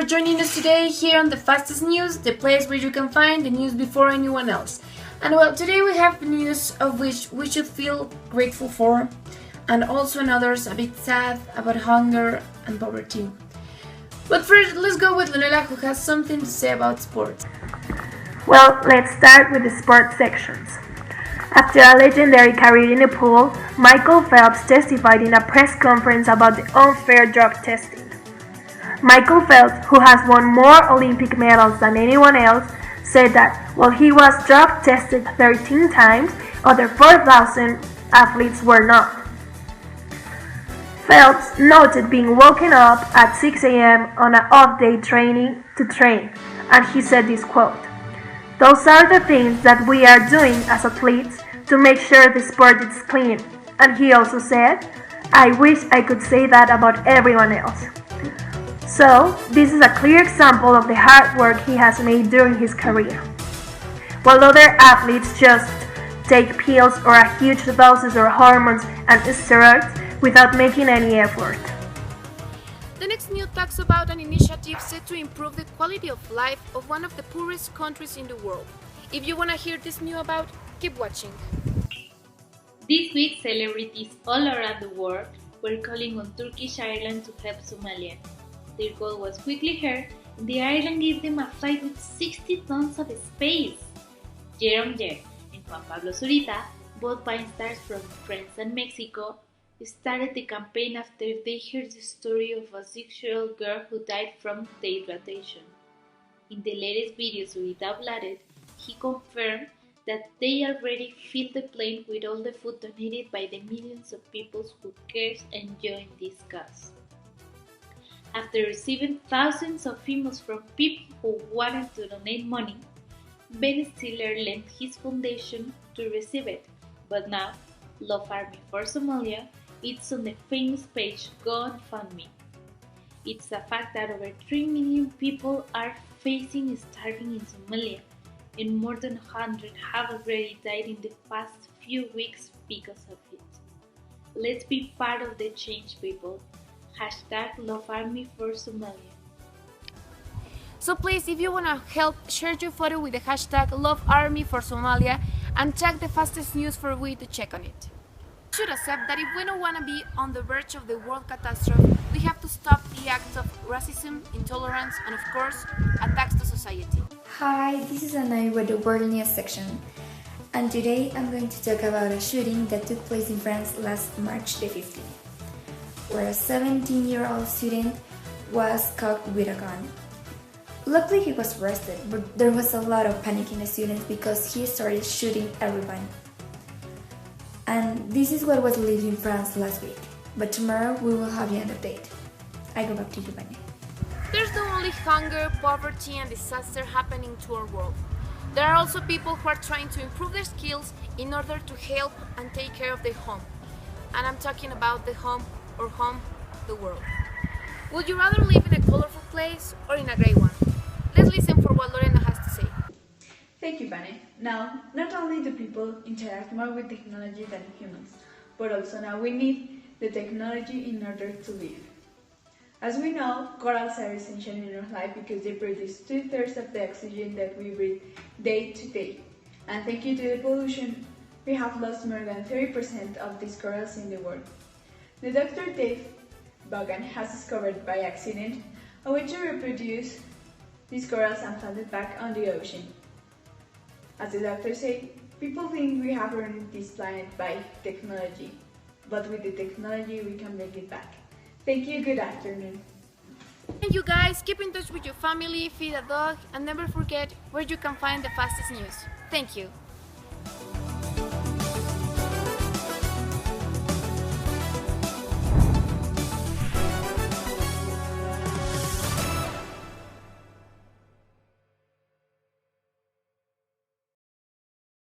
for joining us today here on the Fastest News, the place where you can find the news before anyone else. And well, today we have news of which we should feel grateful for, and also in others a bit sad about hunger and poverty. But first, let's go with Lunela, who has something to say about sports. Well, let's start with the sports sections. After a legendary career in the pool, Michael Phelps testified in a press conference about the unfair drug testing. Michael Phelps, who has won more Olympic medals than anyone else, said that while he was drug tested 13 times, other 4,000 athletes were not. Phelps noted being woken up at 6 a.m. on an off-day training to train, and he said this quote, "Those are the things that we are doing as athletes to make sure the sport is clean." And he also said, "I wish I could say that about everyone else." So, this is a clear example of the hard work he has made during his career. While other athletes just take pills or a huge doses of hormones and steroids without making any effort. The next news talks about an initiative set to improve the quality of life of one of the poorest countries in the world. If you want to hear this news about, keep watching. This week, celebrities all around the world were calling on Turkish Airlines to help Somalia. Their call was quickly heard, and the airline gave them a flight with 60 tons of space. Jerome Jer and Juan Pablo Zurita, both Vine stars from France and Mexico, started the campaign after they heard the story of a 6-year-old girl who died from dehydration. In the latest video Zurita uploaded, he confirmed that they already filled the plane with all the food donated by the millions of people who cares and join this cause. After receiving thousands of emails from people who wanted to donate money, Ben Stiller lent his foundation to receive it, but now Love Army for Somalia it's on the famous page GoFundMe. It's a fact that over 3 million people are facing starving in Somalia, and more than 100 have already died in the past few weeks because of it. Let's be part of the change, people. #LoveArmy for Somalia. So please, if you want to help, share your photo with the #LoveArmy for Somalia and check the Fastest News for we to check on it. We should accept that if we don't want to be on the verge of the world catastrophe, we have to stop the acts of racism, intolerance, and of course, attacks to society. Hi, this is Anai with the World News section, and today I'm going to talk about a shooting that took place in France last March the 15th, where a 17-year-old student was caught with a gun. Luckily he was arrested, but there was a lot of panic in the students because he started shooting everyone. And this is what was lived in France last week, but tomorrow we will have an update. I go back to you, Vane. There's not only hunger, poverty, and disaster happening to our world. There are also people who are trying to improve their skills in order to help and take care of their home. And I'm talking about the home, the world. Would you rather live in a colorful place or in a gray one? Let's listen for what Lorena has to say. Thank you, Vane. Now, not only do people interact more with technology than humans, but also now we need the technology in order to live. As we know, corals are essential in our life because they produce 2/3 of the oxygen that we breathe day to day. And thanks to the pollution, we have lost more than 30% of these corals in the world. The Dr. Dave Bogan has discovered by accident a way to reproduce these corals and plant it back on the ocean. As the doctor said, people think we have ruined this planet by technology, but with the technology we can bring it back. Thank you, good afternoon. Thank you guys, keep in touch with your family, feed a dog, and never forget where you can find the fastest news. Thank you.